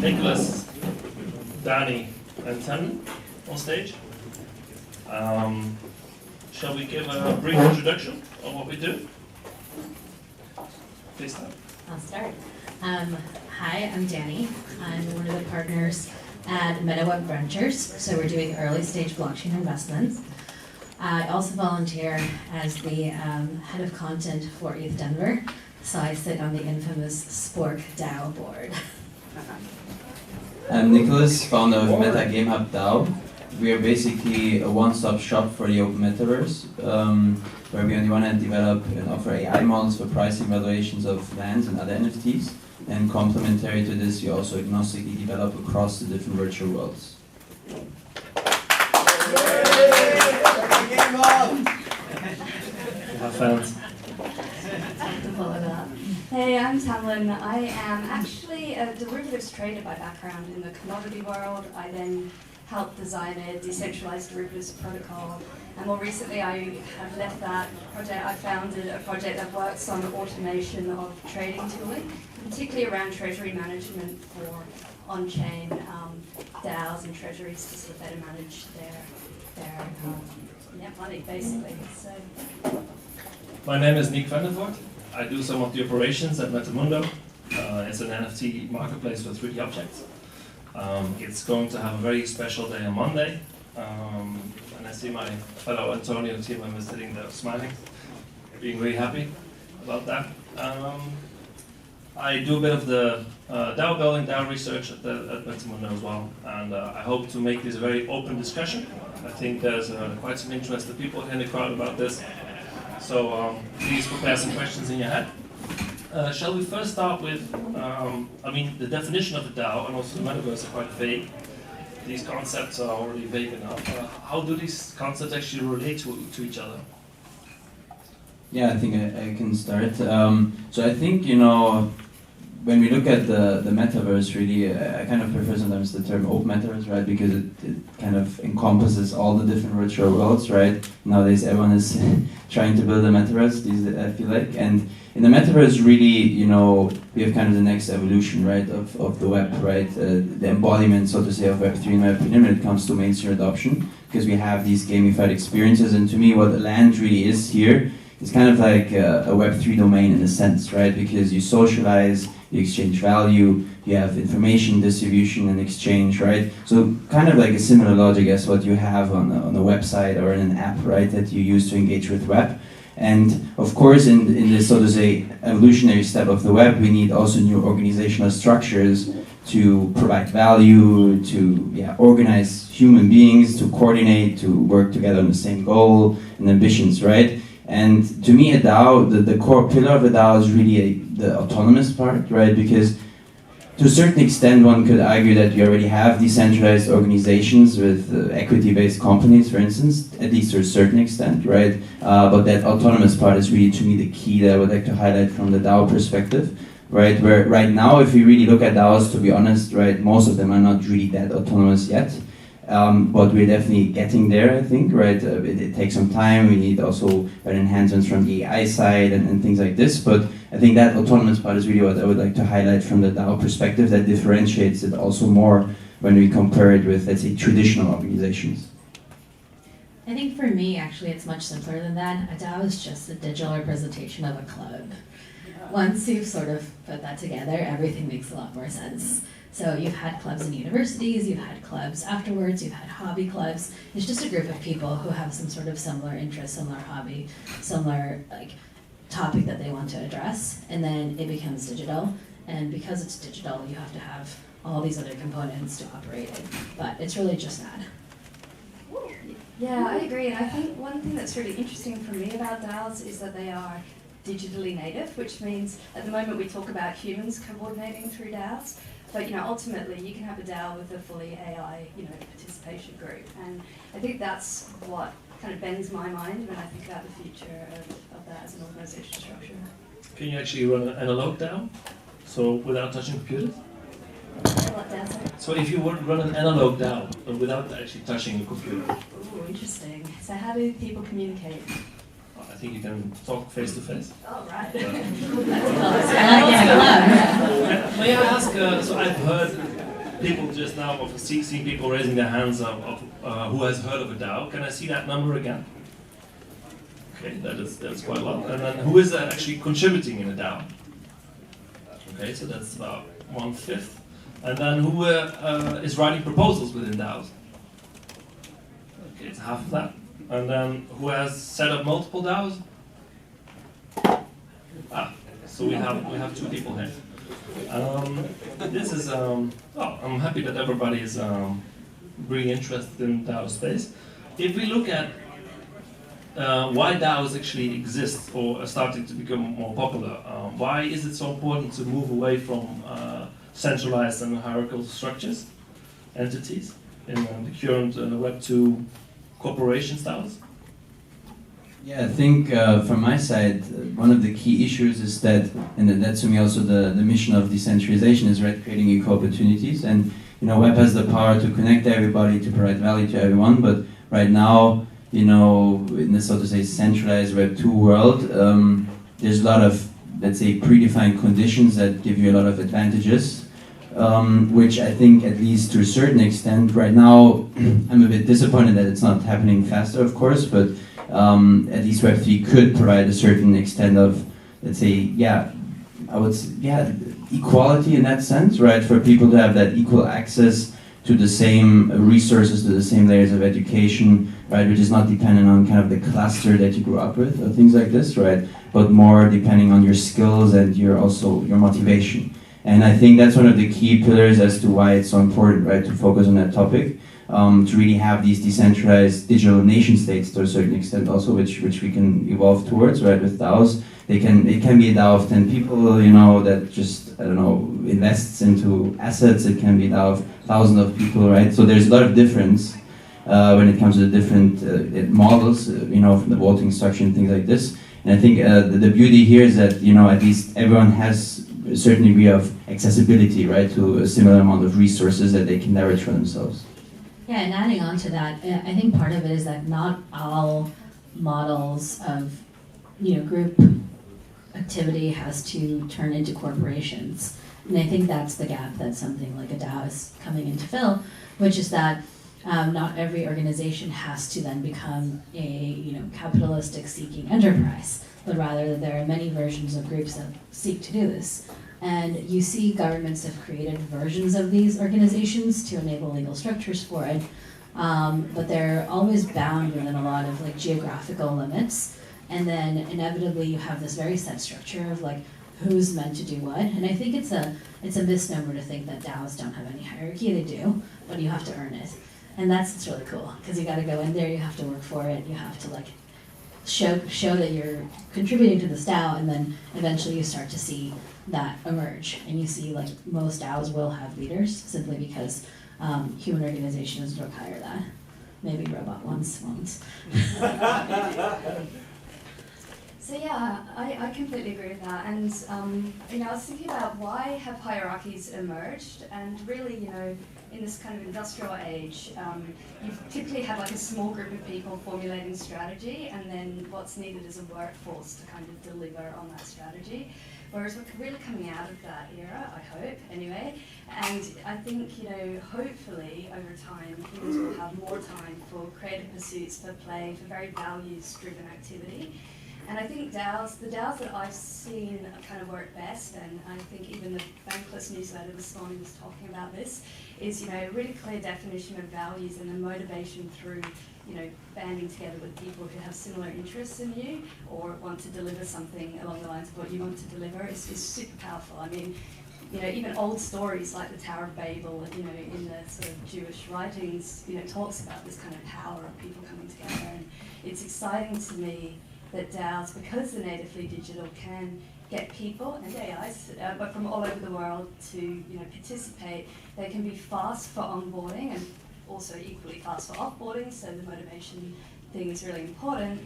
NICOLAS, DANI, and TAMLYN on stage. Shall we give a brief introduction on what we do? Please start. I'll start. Hi, I'm DANI. I'm one of the partners at MetaWeb Ventures, so we're doing early stage blockchain investments. I also volunteer as the head of content for ETH Denver, so I sit on the infamous Spork DAO board. I'm Nicolas, founder of Meta Game Hub DAO. We are basically a one-stop shop for the open metaverse, where we on the one hand develop and offer AI models for pricing valuations of lands and other NFTs, and complementary to this, we also agnostically develop across the different virtual worlds. Have fans. Hey, I'm TAMLYN. I am actually a derivatives trader by background in the commodity world. I then helped design a decentralized derivatives protocol. And more recently, I have left that project. I founded a project that works on automation of trading tooling, particularly around treasury management for on-chain DAOs and treasuries to sort of better manage their money, basically. So. My name is NIEK van VOORT. I do some of the operations at Metamundo. It's an NFT marketplace for 3D objects. It's going to have a very special day on Monday. And I see my fellow Antonio team members sitting there smiling, being really happy about that. I do a bit of the DAO building, DAO research at Metamundo as well. And I hope to make this a very open discussion. I think there's quite some interested people here in the crowd about this. So please prepare some questions in your head. Shall we first start with, the definition of a DAO and also the metaverse are quite vague. These concepts are already vague enough. How do these concepts actually relate to each other? Yeah, I think I can start. So I think, when we look at the metaverse, really, I kind of prefer sometimes the term open metaverse, right? Because it kind of encompasses all the different virtual worlds, right? Nowadays, everyone is trying to build a metaverse, I feel like. And in the metaverse, really, we have kind of the next evolution, right, of the web, right? The embodiment, so to say, of Web3 and Web3 when it comes to mainstream adoption, because we have these gamified experiences. And to me, what the land really is here, it's kind of like a Web3 domain in a sense, right? Because you socialize, you exchange value, you have information distribution and exchange, right? So kind of like a similar logic as what you have on a website or in an app, right, that you use to engage with web. And of course, in this, so to say, evolutionary step of the web, we need also new organizational structures to provide value, to organize human beings, to coordinate, to work together on the same goal and ambitions, right? And to me, a DAO, the core pillar of a DAO is really the autonomous part, right? Because to a certain extent, one could argue that we already have decentralized organizations with equity-based companies, for instance, at least to a certain extent, right? But that autonomous part is really, to me, the key that I would like to highlight from the DAO perspective, right? Where right now, if we really look at DAOs, to be honest, right, most of them are not really that autonomous yet. But we're definitely getting there, I think, right? It takes some time. We need also enhancements from the AI side and things like this. But I think that autonomous part is really what I would like to highlight from the DAO perspective that differentiates it also more when we compare it with, let's say, traditional organizations. I think for me, actually, it's much simpler than that. A DAO is just a digital representation of a club. Once you've sort of put that together, everything makes a lot more sense. So you've had clubs in universities, you've had clubs afterwards, you've had hobby clubs. It's just a group of people who have some sort of similar interest, similar hobby, similar topic that they want to address, and then it becomes digital. And because it's digital, you have to have all these other components to operate it. But it's really just that. Yeah, I agree. And I think one thing that's really interesting for me about DAOs is that they are digitally native, which means at the moment we talk about humans coordinating through DAOs. But ultimately, you can have a DAO with a fully AI, participation group, and I think that's what kind of bends my mind when I think about the future of that as an organization structure. Can you actually run an analog DAO? So without touching computers? What DAO? So if you would run an analog DAO, but without actually touching a computer? Ooh, interesting. So how do people communicate? I think you can talk face to face. Oh, right. May I ask, so I've heard people just now, of seeing people raising their hands of who has heard of a DAO. Can I see that number again? Okay, that's quite a lot. And then who is actually contributing in a DAO? Okay, so that's about 1/5. And then who is writing proposals within DAOs? Okay, it's half of that. And then who has set up multiple DAOs? So we have 2 people here. This is well, I'm happy that everybody is really interested in DAO space. If we look at why DAOs actually exist or are starting to become more popular, why is it so important to move away from centralized and hierarchical structures, entities, in the current Web 2 corporation styles? Yeah, I think from my side, one of the key issues is that, and that's to me also the mission of decentralization, is right, creating equal opportunities. And web has the power to connect everybody, to provide value to everyone. But right now, in the so to say centralized Web 2 world, there's a lot of, let's say, predefined conditions that give you a lot of advantages, which I think, at least to a certain extent, right now, I'm a bit disappointed that it's not happening faster, of course, but at least Web3 could provide a certain extent of, let's say, equality in that sense, right? For people to have that equal access to the same resources, to the same layers of education, right? Which is not dependent on kind of the cluster that you grew up with, or things like this, right? But more depending on your skills and your motivation. And I think that's one of the key pillars as to why it's so important, right? To focus on that topic. To really have these decentralized digital nation states to a certain extent also, which we can evolve towards, right, with DAOs. It can be a DAO of 10 people, that just, invests into assets. It can be a DAO of thousands of people, right? So there's a lot of difference when it comes to the different models, from the voting structure and things like this. And I think the beauty here is that, at least everyone has a certain degree of accessibility, right, to a similar amount of resources that they can leverage for themselves. Yeah, and adding on to that, I think part of it is that not all models of, group activity has to turn into corporations. And I think that's the gap that something like a DAO is coming in to fill, which is that not every organization has to then become a, capitalistic seeking enterprise, but rather that there are many versions of groups that seek to do this. And you see governments have created versions of these organizations to enable legal structures for it, but they're always bound within a lot of geographical limits. And then inevitably you have this very set structure of who's meant to do what. And I think it's a misnomer to think that DAOs don't have any hierarchy. They do, but you have to earn it. And it's really cool, because you got to go in there, you have to work for it, you have to show that you're contributing to this DAO, and then eventually you start to see that emerge. And you see most DAOs will have leaders, simply because human organizations require that. Maybe robot ones won't. So yeah, I completely agree with that. And I was thinking about why have hierarchies emerged, and really, in this kind of industrial age, you've typically had a small group of people formulating strategy, and then what's needed is a workforce to kind of deliver on that strategy. Whereas we're really coming out of that era, I hope, anyway. And I think, hopefully over time, humans will have more time for creative pursuits, for play, for very values-driven activity. And I think the DAOs that I've seen kind of work best, and I think even the Bankless newsletter this morning was talking about this, is a really clear definition of values and the motivation through banding together with people who have similar interests in you or want to deliver something along the lines of what you want to deliver is super powerful. I mean, even old stories like the Tower of Babel, in the sort of Jewish writings, talks about this kind of power of people coming together. And it's exciting to me that DAOs, because they're natively digital, can get people and AIs, but from all over the world to participate. They can be fast for onboarding and also equally fast for offboarding, so the motivation thing is really important.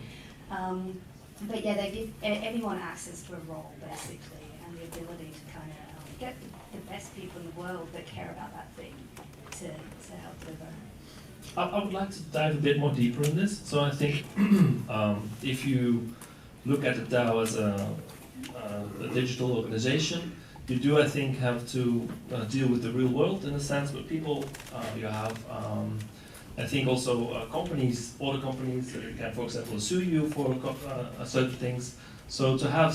But yeah, they give anyone access to a role, basically, and the ability to kind of get the best people in the world that care about that thing to help deliver. I would like to dive a bit more deeper in this. So I think if you look at the DAO as a digital organization, you do, I think, have to deal with the real world in a sense with people. You have, I think, also companies, other companies that can, for example, sue you for certain things. So to have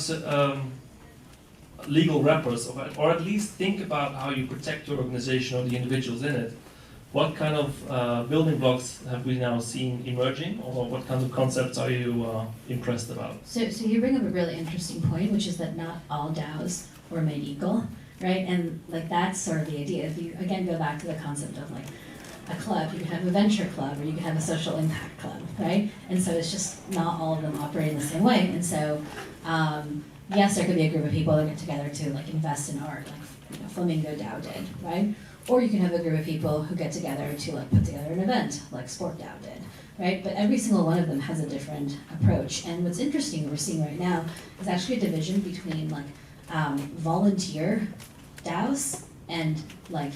legal wrappers, or at least think about how you protect your organization or the individuals in it. What kind of building blocks have we now seen emerging, or what kind of concepts are you impressed about? So you bring up a really interesting point, which is that not all DAOs were made equal, right? And like that's sort of the idea. If you again go back to the concept of like a club, you could have a venture club, or you could have a social impact club, right? And so it's just not all of them operate in the same way. And so yes, there could be a group of people that get together to like invest in art, like Flamingo DAO did, right? Or you can have a group of people who get together to like put together an event, like Sport DAO did, right? But every single one of them has a different approach. And what's interesting that we're seeing right now is actually a division between like volunteer DAOs and like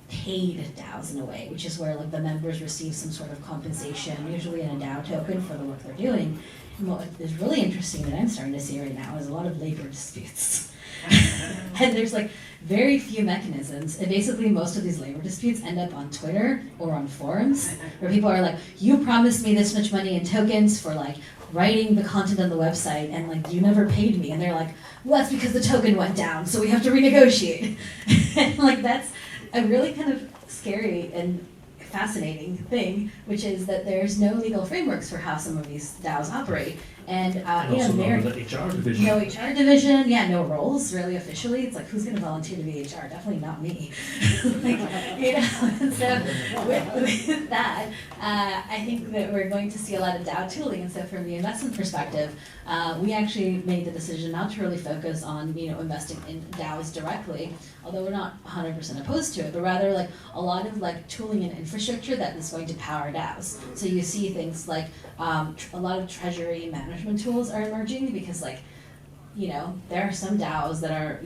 paid DAOs in a way, which is where like the members receive some sort of compensation, usually in a DAO token for the work they're doing. And what is really interesting that I'm starting to see right now is a lot of labor disputes. And there's like very few mechanisms. And basically most of these labor disputes end up on Twitter or on forums where people are like, you promised me this much money in tokens for like writing the content on the website and like you never paid me. And they're like, well, that's because the token went down, so we have to renegotiate. And like that's a really kind of scary and fascinating thing, which is that there's no legal frameworks for how some of these DAOs operate. And also no HR division. No HR division, yeah, no roles really officially. It's like, who's going to volunteer to be HR? Definitely not me. Like, you know, so with that, I think that we're going to see a lot of DAO tooling. And so from the investment perspective, we actually made the decision not to really focus on, investing in DAOs directly, although we're not 100% opposed to it, but rather like a lot of like tooling and infrastructure that is going to power DAOs. So you see things like a lot of treasury management tools are emerging because like, there are some DAOs that are,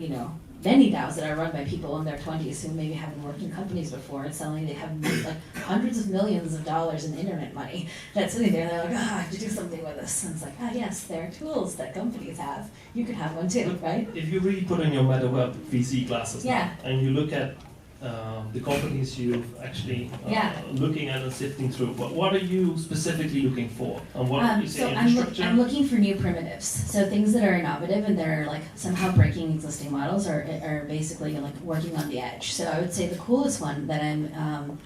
many DAOs that are run by people in their 20s who maybe haven't worked in companies before, and suddenly they have like hundreds of millions of dollars in internet money that's sitting there, and they're like, I have to do something with this. And it's like, yes, there are tools that companies have. You could have one too, right? If you really put on your MetaWeb VC glasses now, and you look at the companies you've actually looking at and sifting through, what are you specifically looking for? And what you say infrastructure? I'm looking for new primitives. So things that are innovative and they're like somehow breaking existing models are basically like working on the edge. So I would say the coolest one that I'm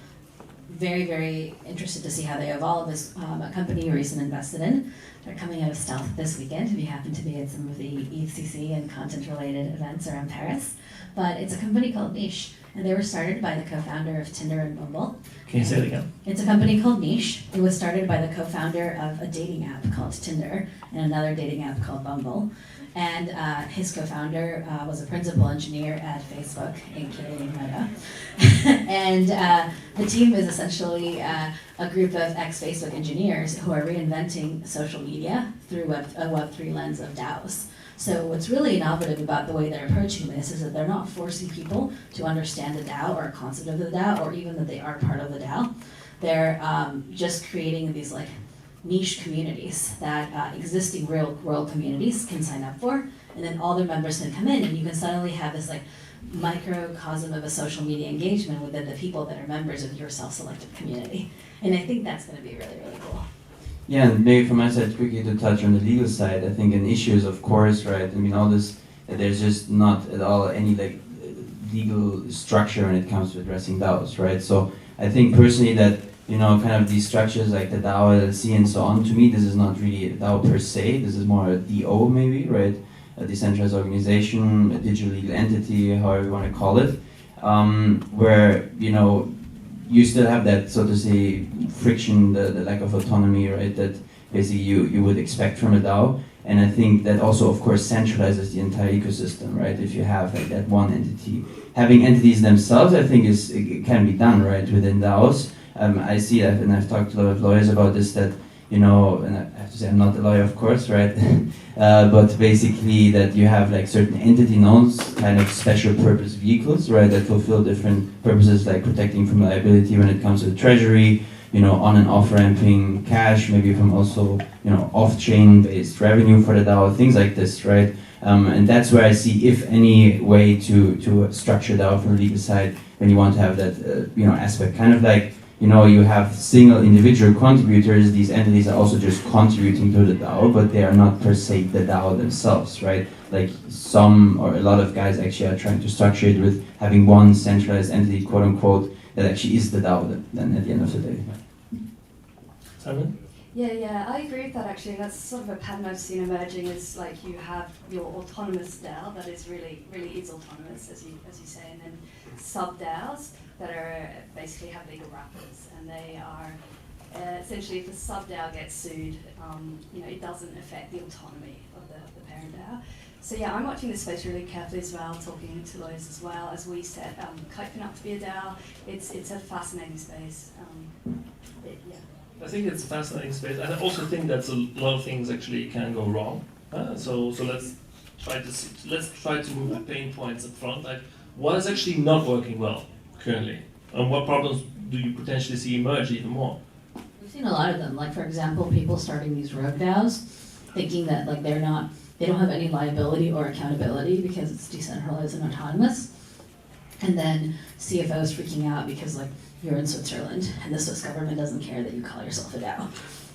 very, very interested to see how they evolve is a company you recently invested in. They're coming out of stealth this weekend if you happen to be at some of the ECC and content-related events around Paris. But it's a company called Niche. And they were started by the co-founder of Tinder and Bumble. Can you say it again? It's a company called Niche. It was started by the co-founder of a dating app called Tinder and another dating app called Bumble. And his co-founder was a principal engineer at Facebook, aka Meta. And the team is essentially a group of ex-Facebook engineers who are reinventing social media through a Web3 lens of DAOs. So what's really innovative about the way they're approaching this is that they're not forcing people to understand the DAO or a concept of the DAO or even that they are part of the DAO. They're just creating these like niche communities that existing real world communities can sign up for, and then all their members can come in and you can suddenly have this like microcosm of a social media engagement within the people that are members of your self-selected community. And I think that's going to be really, really cool. Yeah, and maybe from my side, quickly to touch on the legal side, I think an issue is, of course, right, I mean, all this, there's just not at all any like legal structure when it comes to addressing DAOs, right? So I think personally that, kind of these structures like the DAO, LLC and so on, to me, this is not really a DAO per se, this is more a DO maybe, right? A decentralized organization, a digital legal entity, however you want to call it, where, you still have that, so to say, friction, the lack of autonomy, right, that basically you would expect from a DAO. And I think that also, of course, centralizes the entire ecosystem, right, if you have like that one entity. Having entities themselves, I think, it can be done, right, within DAOs. I see that, and I've talked to a lot of lawyers about this, that, and I have to say I'm not a lawyer, of course, right, but basically that you have like certain entity nodes, kind of special purpose vehicles, right, that fulfill different purposes, like protecting from liability when it comes to the treasury, on and off ramping cash, maybe from also, off-chain based revenue for the DAO, things like this, right? And that's where I see, if any, way to structure DAO from the legal side when you want to have that, aspect. Kind of like, you have single individual contributors, these entities are also just contributing to the DAO, but they are not per se the DAO themselves, right? Like some or a lot of guys actually are trying to structure it with having one centralized entity, quote unquote, that actually is the DAO then at the end of the day. TAMLYN? Yeah, I agree with that actually. That's sort of a pattern I've seen emerging is like you have your autonomous DAO that is really is autonomous, as you say, and then sub-DAOs that are basically have legal wrappers, and they are essentially, if a sub-DAO gets sued, it doesn't affect the autonomy of the parent DAO. So yeah, I'm watching this space really carefully as well, talking to lawyers as well as we set Kyphin up to be a DAO. It's a fascinating space. I think it's a fascinating space. I also think that a lot of things actually can go wrong. So let's try to move the pain points up front. Like, what is actually not working well currently, and what problems do you potentially see emerge even more? We've seen a lot of them. Like, for example, people starting these rogue DAOs, thinking that like they don't have any liability or accountability because it's decentralized and autonomous, and then CFOs freaking out because like you're in Switzerland and the Swiss government doesn't care that you call yourself a DAO.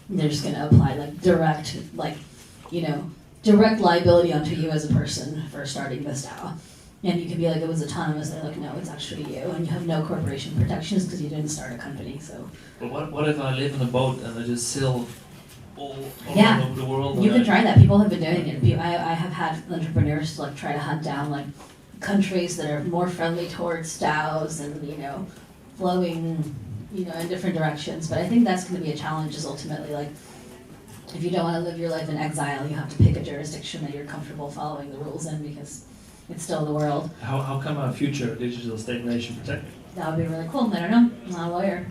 They're just going to apply like direct liability onto you as a person for starting this DAO. And you can be like, it was autonomous. They're like, no, it's actually you, and you have no corporation protections because you didn't start a company. So. But what if I live in a boat and I just sail all over the world? You can try that. People have been doing it. I have had entrepreneurs like try to hunt down like countries that are more friendly towards DAOs and flowing in different directions. But I think that's going to be a challenge. Is ultimately like if you don't want to live your life in exile, you have to pick a jurisdiction that you're comfortable following the rules in because it's still the world. How come our future digital state nation protected? That would be really cool. I don't know. I'm not a lawyer.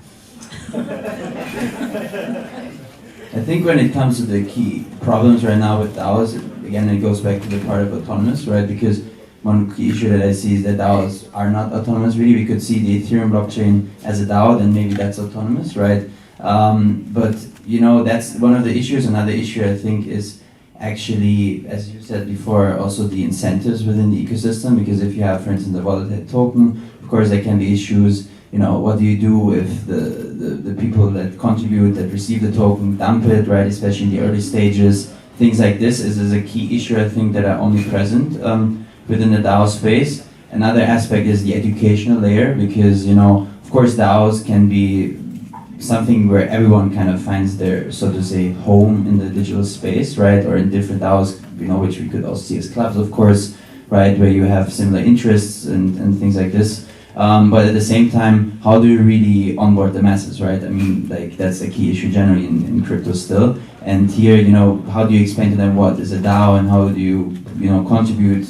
I think when it comes to the key problems right now with DAOs, again, it goes back to the part of autonomous, right? Because one key issue that I see is that DAOs are not autonomous, really. We could see the Ethereum blockchain as a DAO, then maybe that's autonomous, right? But, that's one of the issues. Another issue, I think, is actually, as you said before, also the incentives within the ecosystem. Because if you have, for instance, the volatile token, of course, there can be issues. What do you do if the people that contribute, that receive the token, dump it, right? Especially in the early stages. Things like this is a key issue, I think, that are only present within the DAO space. Another aspect is the educational layer, because, of course, DAOs can be something where everyone kind of finds their, so to say, home in the digital space, right? Or in different DAOs, which we could also see as clubs, of course, right? Where you have similar interests and things like this. But at the same time, how do you really onboard the masses, right? I mean, like, that's a key issue generally in crypto still. And here, how do you explain to them what is a DAO and how do you, contribute?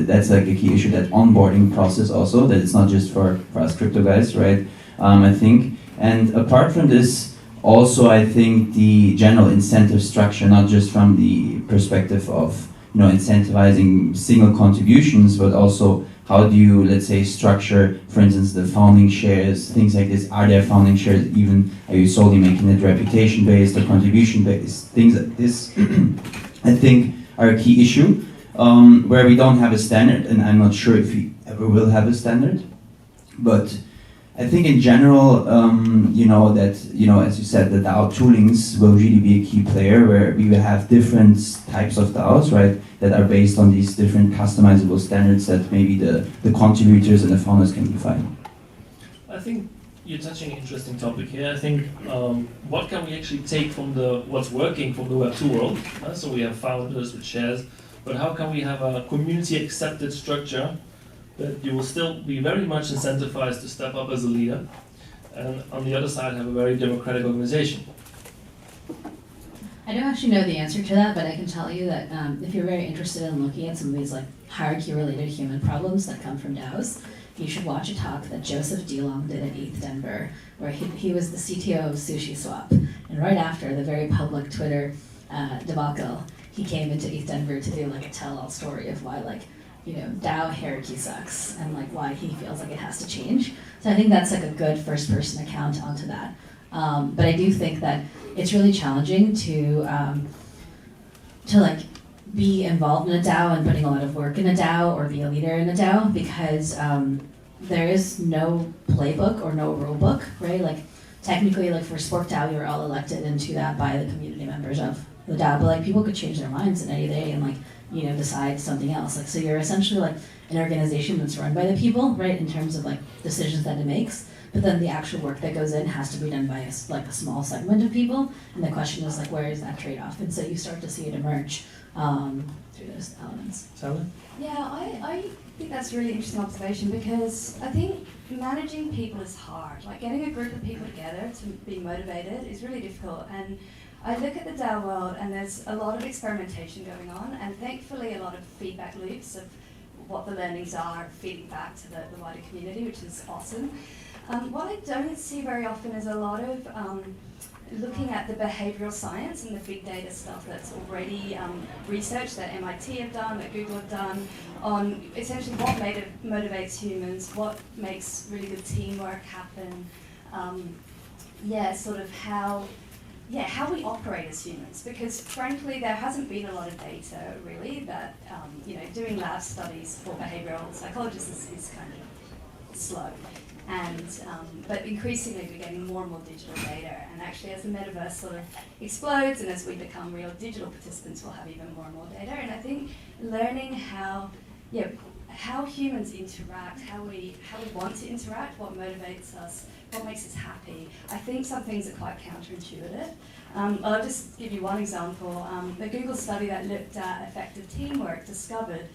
That's like a key issue, that onboarding process also, that it's not just for us crypto guys, right? I think. And apart from this, also I think the general incentive structure, not just from the perspective of, incentivizing single contributions, but also how do you, let's say, structure, for instance, the founding shares, things like this. Are there founding shares even? Are you solely making it reputation-based or contribution-based? Things like this, I think, are a key issue, where we don't have a standard, and I'm not sure if we ever will have a standard. But I think in general, as you said, the DAO toolings will really be a key player, where we will have different types of DAOs, right, that are based on these different customizable standards that maybe the contributors and the founders can define. I think you're touching an interesting topic here. I think what can we actually take from what's working from the Web2 world? So we have founders with shares, but how can we have a community-accepted structure that you will still be very much incentivized to step up as a leader, and on the other side have a very democratic organization? I don't actually know the answer to that, but I can tell you that if you're very interested in looking at some of these like hierarchy-related human problems that come from DAOs, you should watch a talk that Joseph DeLong did at ETH Denver, where he was the CTO of SushiSwap, and right after the very public Twitter debacle, he came into ETH Denver to do like a tell-all story of why DAO hierarchy sucks and like why he feels like it has to change. So I think that's like a good first-person account onto that. But I do think that it's really challenging to like be involved in a DAO and putting a lot of work in a DAO or be a leader in a DAO because there is no playbook or no rule book, right? Like technically, like for Spork DAO, you're all elected into that by the community members of the DAO, but like people could change their minds in any day and like, you know, decide something else. Like, so you're essentially like an organization that's run by the people, right? In terms of like decisions that it makes, but then the actual work that goes in has to be done by a small segment of people. And the question is like, where is that trade-off? And so you start to see it emerge through those elements. TAMLYN? Yeah, I think that's a really interesting observation because I think managing people is hard. Like getting a group of people together to be motivated is really difficult. And I look at the DAO world and there's a lot of experimentation going on and thankfully a lot of feedback loops of what the learnings are feeding back to the wider community, which is awesome. What I don't see very often is a lot of looking at the behavioral science and the big data stuff that's already research that MIT have done, that Google have done, on essentially what motivates humans, what makes really good teamwork happen, sort of how we operate as humans. Because frankly, there hasn't been a lot of data really that, doing lab studies for behavioral psychologists is kind of slow. And but increasingly we're getting more and more digital data, and actually as the metaverse sort of explodes and as we become real digital participants, we'll have even more and more data. And I think learning how humans interact, how we want to interact, what motivates us, what makes us happy. I think some things are quite counterintuitive. I'll just give you one example. The Google study that looked at effective teamwork discovered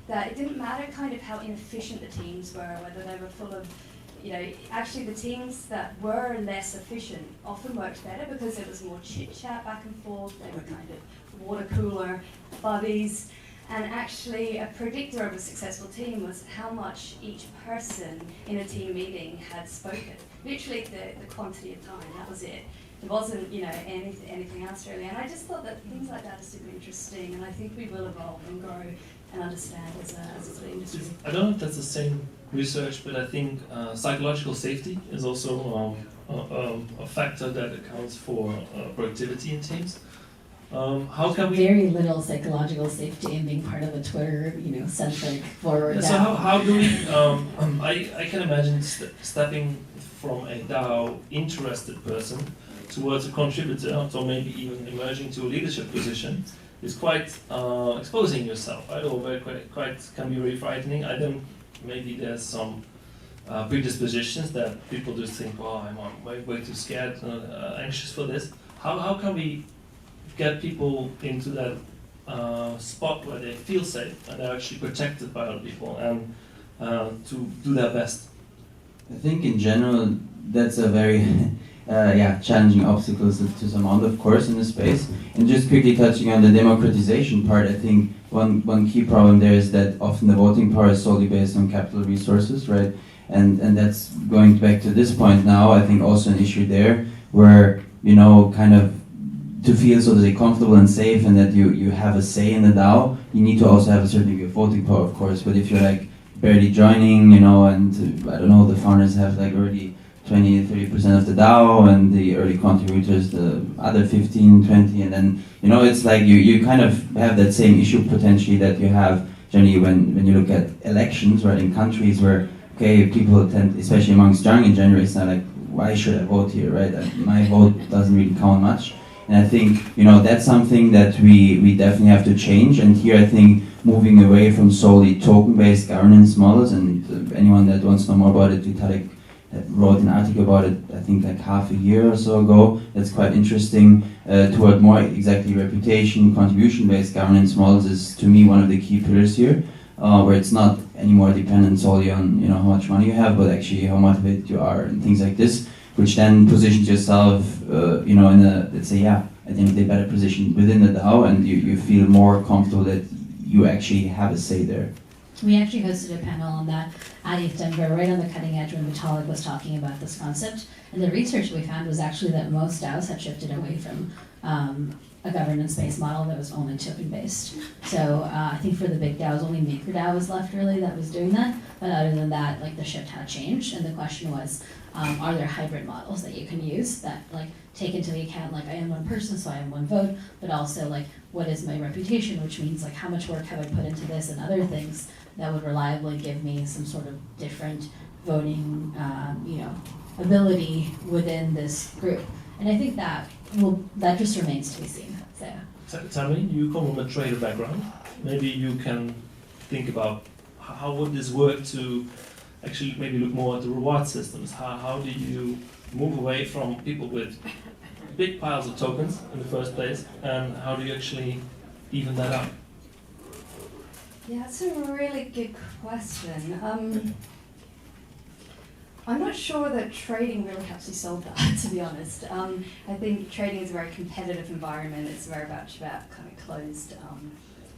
that it didn't matter kind of how inefficient the teams were, whether they were full of actually the teams that were less efficient often worked better because there was more chit-chat back and forth, they were kind of water cooler buddies, and actually a predictor of a successful team was how much each person in a team meeting had spoken. Literally the quantity of time, that was it. There wasn't, anything else really. And I just thought that things like that are super interesting, and I think we will evolve and grow and understand as a sort of industry. I don't know if that's the same research, but I think psychological safety is also a factor that accounts for productivity in teams. How can we? Very little psychological safety in being part of a Twitter, centric forward. Yeah, so how do we? I can imagine stepping from a DAO interested person towards a contributor, or maybe even emerging to a leadership position, is quite exposing yourself, right? Or quite can be very frightening. Maybe there's some predispositions that people just think, "Oh, I'm way too scared, anxious for this." How can we get people into that spot where they feel safe and they're actually protected by other people and to do their best? I think in general that's a very challenging obstacle to surmount, of course, in the space. And just quickly touching on the democratization part, I think one key problem there is that often the voting power is solely based on capital resources, right? And that's going back to this point now, I think also an issue there where, kind of to feel so to say comfortable and safe and that you have a say in the DAO, you need to also have a certain degree of voting power, of course. But if you're like barely joining, and I don't know, the founders have like already 20-30% of the DAO and the early contributors the other 15-20, and then it's like you kind of have that same issue potentially that you have generally when you look at elections, right, in countries where people tend, especially amongst young generation, are like, why should I vote here, right? My vote doesn't really count much. And I think that's something that we definitely have to change. And here I think moving away from solely token-based governance models, and anyone that wants to know more about it, Vitalik wrote an article about it, I think like half a year or so ago. That's quite interesting. Toward more exactly reputation, contribution-based governance models is to me one of the key pillars here, where it's not anymore dependent solely on how much money you have, but actually how motivated you are and things like this, which then positions yourself, in a, let's say, at the end of the day, better position within the DAO, and you feel more comfortable that you actually have a say there. We actually hosted a panel on that at ETH Denver, right on the cutting edge when Vitalik was talking about this concept. And the research we found was actually that most DAOs had shifted away from a governance-based model that was only token-based. So I think for the big DAOs, only MakerDAO was left really that was doing that. But other than that, like the shift had changed, and the question was, are there hybrid models that you can use that like take into account like I am one person, so I am one vote, but also like what is my reputation, which means like how much work have I put into this and other things that would reliably give me some sort of different voting, ability within this group. And I think that just remains to be seen. So TAMLYN, you come from a trader background. Maybe you can think about how would this work to actually maybe look more at the reward systems. How do you move away from people with big piles of tokens in the first place, and how do you actually even that out? Yeah, that's a really good question. I'm not sure that trading really helps you solve that, to be honest. I think trading is a very competitive environment. It's very much about kind of closed,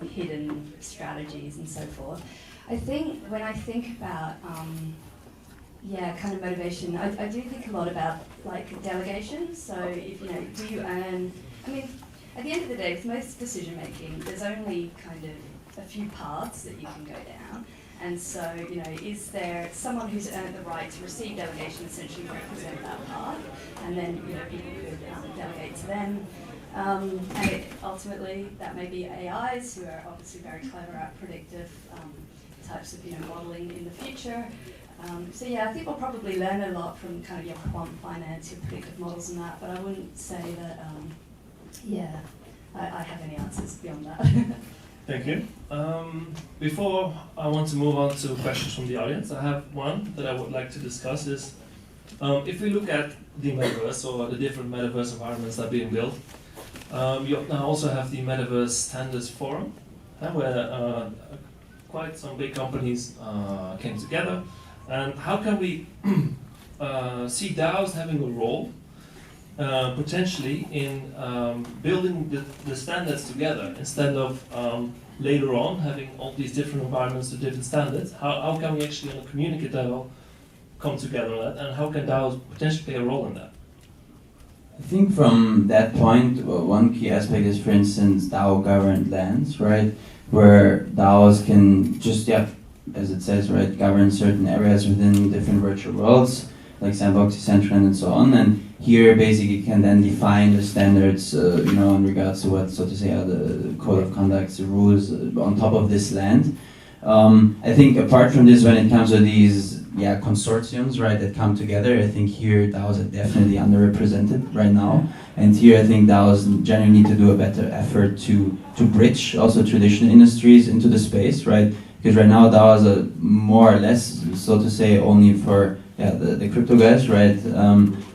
hidden strategies and so forth. I think when I think about, kind of motivation, I do think a lot about like delegation. So if do you earn? I mean, at the end of the day, with most decision making, there's only kind of a few paths that you can go down. And so, is there someone who's earned the right to receive delegation, essentially represent that path, and then, people could delegate to them. And ultimately, that may be AIs who are obviously very clever at predictive types of, modeling in the future. I think we'll probably learn a lot from kind of your quant finance, your predictive models and that, but I wouldn't say that, I have any answers beyond that. Thank you. Before I want to move on to questions from the audience, I have one that I would like to discuss is, if we look at the Metaverse or the different Metaverse environments that are being built, you now also have the Metaverse Standards Forum, where quite some big companies came together. And how can we see DAOs having a role potentially in building the standards together instead of later on having all these different environments to different standards? How can we actually on a communicate level come together on that, and how can DAOs potentially play a role in that? I think from that point, one key aspect is, for instance, DAO governed lands, right? Where DAOs can just, as it says, right, govern certain areas within different virtual worlds, like Sandbox, Decentralized, and so on. And here, basically, you can then define the standards, in regards to what, so to say, are the code of conduct, the rules on top of this land. I think apart from this, when it comes to these consortiums, right, that come together, I think here DAOs are definitely underrepresented right now. And here I think DAOs generally need to do a better effort to bridge also traditional industries into the space, right? Because right now DAOs are more or less, so to say, only for the crypto guys, right?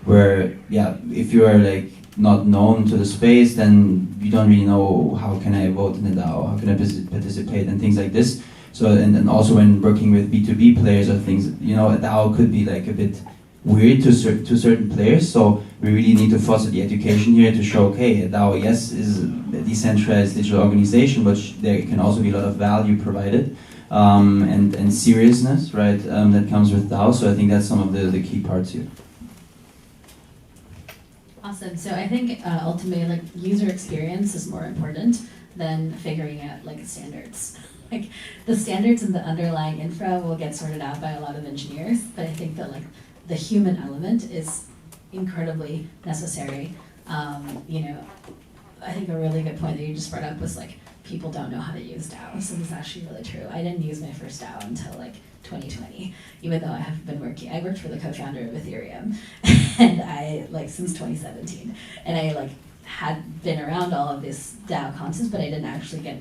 Where if you are like not known to the space, then you don't really know how can I vote in the DAO, how can I participate, and things like this. So and also when working with B2B players or things, a DAO could be like a bit weird to certain players. So we really need to foster the education here to show, okay, a DAO, yes, is a decentralized digital organization, but there can also be a lot of value provided. And seriousness, right, that comes with DAO. So I think that's some of the key parts here. Awesome. So I think ultimately, like, user experience is more important than figuring out like standards. Like the standards and the underlying infra will get sorted out by a lot of engineers, but I think that like the human element is incredibly necessary. I think a really good point that you just brought up was like people don't know how to use DAO. So this is actually really true. I didn't use my first DAO until like 2020, even though I have been working. I worked for the co-founder of Ethereum, and I since 2017, and I had been around all of this DAO concepts, but I didn't actually get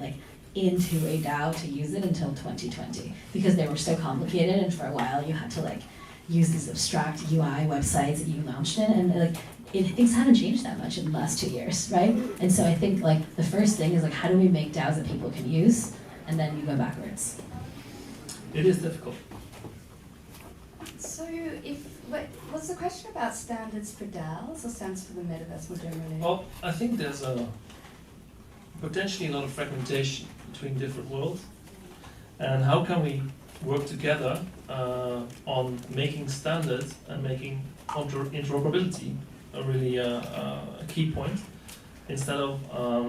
into a DAO to use it until 2020 because they were so complicated, and for a while you had to use these abstract UI websites that you launched in, and things haven't changed that much in the last 2 years, right? And so I think the first thing is how do we make DAOs that people can use, and then you go backwards. It is difficult. So what's the question about standards for DAOs or standards for the metaverse more generally? Well, I think there's potentially a lot of fragmentation between different worlds, and how can we work together on making standards and making interoperability a really a key point. instead of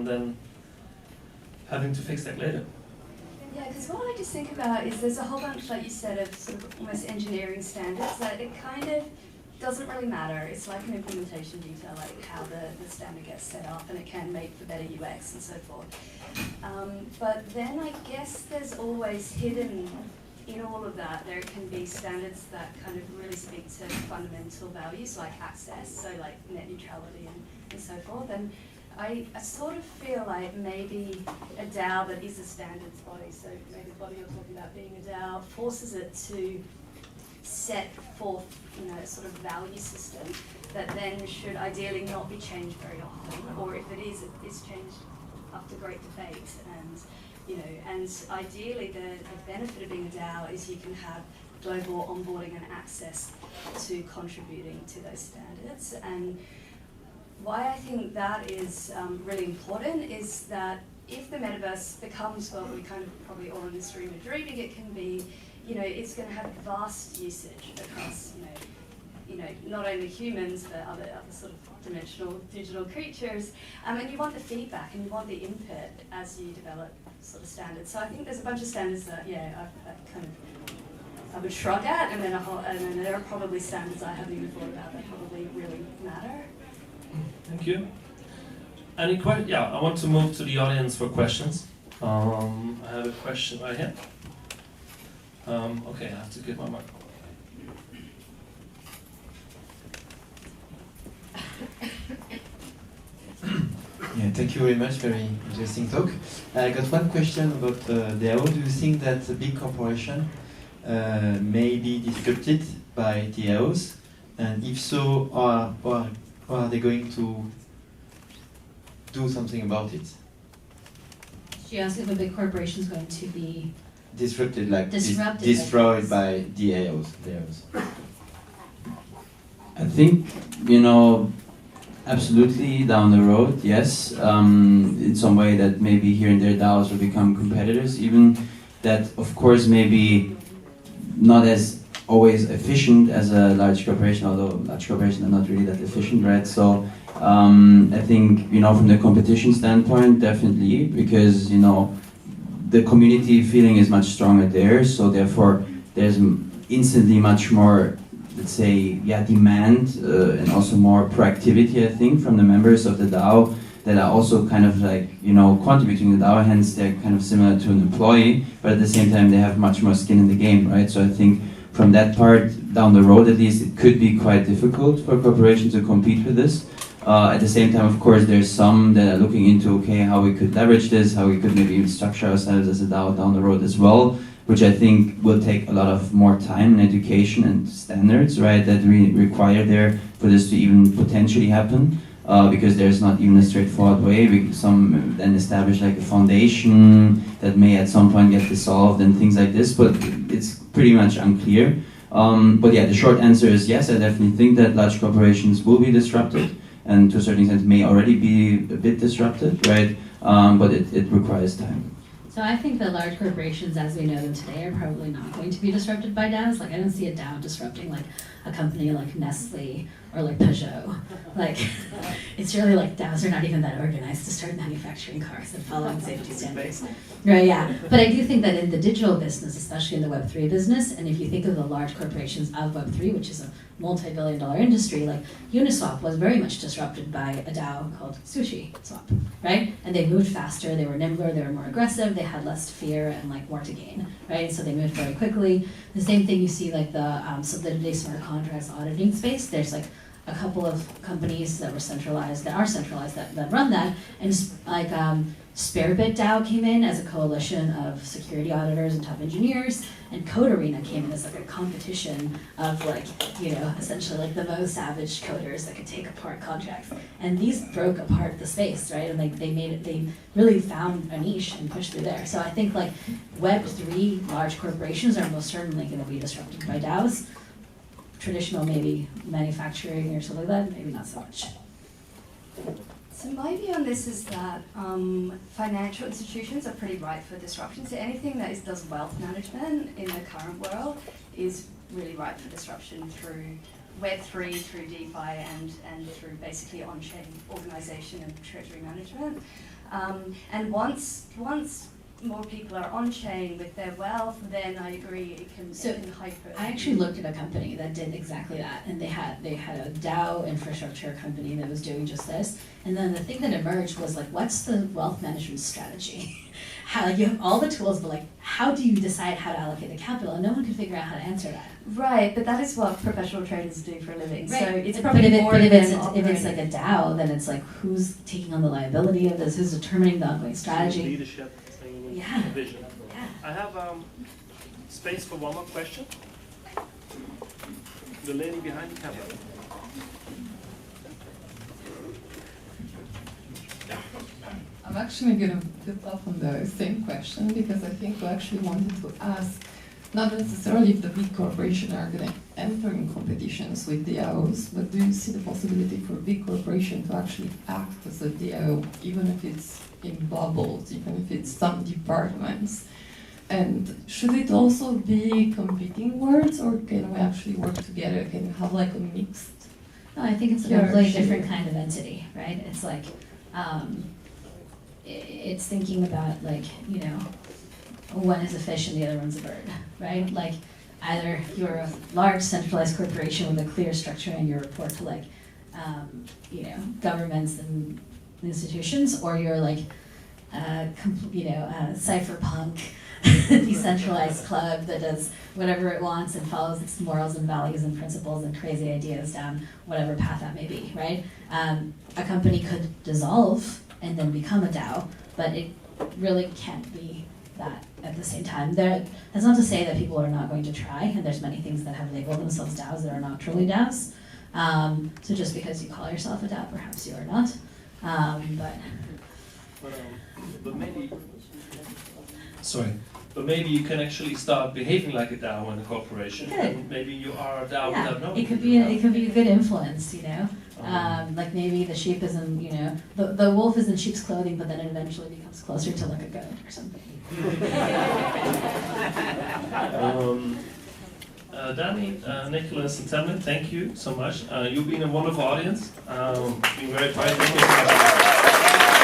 then having to fix that later. Yeah, because what I just think about is there's a whole bunch, like you said, of sort of almost engineering standards that it kind of doesn't really matter. It's like an implementation detail, like how the standard gets set up, and it can make for better UX and so forth. But then I guess there's always hidden in all of that, there can be standards that kind of really speak to fundamental values like access, so like net neutrality and so forth. And I sort of feel like maybe a DAO that is a standards body, so maybe the body you're talking about being a DAO, forces it to set forth, you know, a sort of value system that then should ideally not be changed very often, or if it is changed after great debate. And you know, and ideally the benefit of being a DAO is you can have global onboarding and access to contributing to those standards. And why I think that is really important is that if the metaverse becomes what we kind of probably all in this room are dreaming it can be, you know, it's going to have vast usage across, you know, not only humans but other sort of dimensional digital creatures. And you want the feedback and you want the input as you develop sort of standards. So I think there's a bunch of standards that, yeah, I would shrug at, and then there are probably standards I haven't even thought about that probably really matter. Thank you. Any questions? Yeah, I want to move to the audience for questions. I have a question right here. Okay, I have to get my microphone. Yeah, thank you very much. Very interesting talk. I got one question about DAO. Do you think that a big corporation may be disrupted by DAOs? And if so, how are they going to do something about it? She asked if a big corporation is going to be Disrupted, like destroyed by DAOs. I think, you know, absolutely down the road, yes. In some way that maybe here and there DAOs will become competitors, even that of course maybe not as always efficient as a large corporation, although large corporations are not really that efficient, right? So I think, you know, from the competition standpoint, definitely, because, you know, the community feeling is much stronger there, so therefore there's instantly much more, let's say, yeah, demand and also more proactivity, I think, from the members of the DAO that are also kind of like, you know, contributing to the DAO, hence they're kind of similar to an employee, but at the same time they have much more skin in the game, right? So I think from that part, down the road at least, it could be quite difficult for corporations to compete with this. At the same time, of course, there's some that are looking into, okay, how we could leverage this, how we could maybe even structure ourselves as a DAO down the road as well, which I think will take a lot of more time and education and standards, right, that we require there for this to even potentially happen, because there's not even a straightforward way. Some then establish like a foundation that may at some point get dissolved and things like this, but it's pretty much unclear. But yeah, the short answer is yes, I definitely think that large corporations will be disrupted, and to a certain extent may already be a bit disrupted, right? But it requires time. So I think that large corporations, as we know them today, are probably not going to be disrupted by DAOs. Like, I don't see a DAO disrupting like a company like Nestle or like Peugeot. Like, it's really like DAOs are not even that organized to start manufacturing cars and following safety standards. Right, yeah. But I do think that in the digital business, especially in the Web3 business, and if you think of the large corporations of Web3, which is a multi-billion-dollar industry, like Uniswap was very much disrupted by a DAO called SushiSwap, right? And they moved faster, they were nimbler, they were more aggressive, they had less fear and like more to gain, right? So they moved very quickly. The same thing you see like the Solidity smart contracts auditing space. There's like a couple of companies that were centralized, that run that, and like Sparebit DAO came in as a coalition of security auditors and top engineers, and Code Arena came in as like a competition of like, you know, essentially like the most savage coders that could take apart contracts. And these broke apart the space, right? And like they really found a niche and pushed through there. So I think like Web3 large corporations are most certainly going to be disrupted by DAOs. Traditional maybe manufacturing or something like that, maybe not so much. So my view on this is that financial institutions are pretty ripe for disruption. So anything that does wealth management in the current world is really ripe for disruption through Web3 through DeFi and through basically on-chain organization and treasury management. And once more people are on-chain with their wealth, then I agree it can hyper. I actually looked at a company that did exactly that, and they had a DAO infrastructure company that was doing just this. And then the thing that emerged was like, what's the wealth management strategy? How, like, you have all the tools, but like, how do you decide how to allocate the capital? And no one can figure out how to answer that. Right, but that is what professional traders do for a living. Right. So it's But probably more if it's than like a DAO, then it's like, who's taking on the liability of this? Who's determining the ongoing strategy? Leadership, thing, Yeah. vision. Yeah. I have space for one more question. The lady behind the camera. I'm actually going to build up on the same question because I think we actually wanted to ask not necessarily if the big corporations are going to enter in competitions with DAOs, but do you see the possibility for a big corporation to actually act as a DAO, even if it's in bubbles, even if it's some departments? And should it also be competing words, or can we actually work together? Can you have like a mixed? No, I think it's a completely different kind of entity, right? It's like, it's thinking about like, you know, one is a fish and the other one's a bird, right? Like, either you're a large centralized corporation with a clear structure and you report to like, you know, governments and institutions, or you're like, a cypherpunk decentralized club that does whatever it wants and follows its morals and values and principles and crazy ideas down whatever path that may be, right? A company could dissolve and then become a DAO, but it really can't be that at the same time. That's not to say that people are not going to try, and there's many things that have labeled themselves DAOs that are not truly DAOs. So just because you call yourself a DAO, perhaps you are not. But maybe you can actually start behaving like a DAO in a corporation. Good. And maybe you are a DAO without knowing. It could be a good influence, you know. Like maybe the sheep isn't, you know, the wolf is in sheep's clothing, but then it eventually becomes closer to like a goat or something. DANI, NICOLAS, and TAMLYN, thank you so much. You've been a wonderful audience. Been very quiet. Thank you.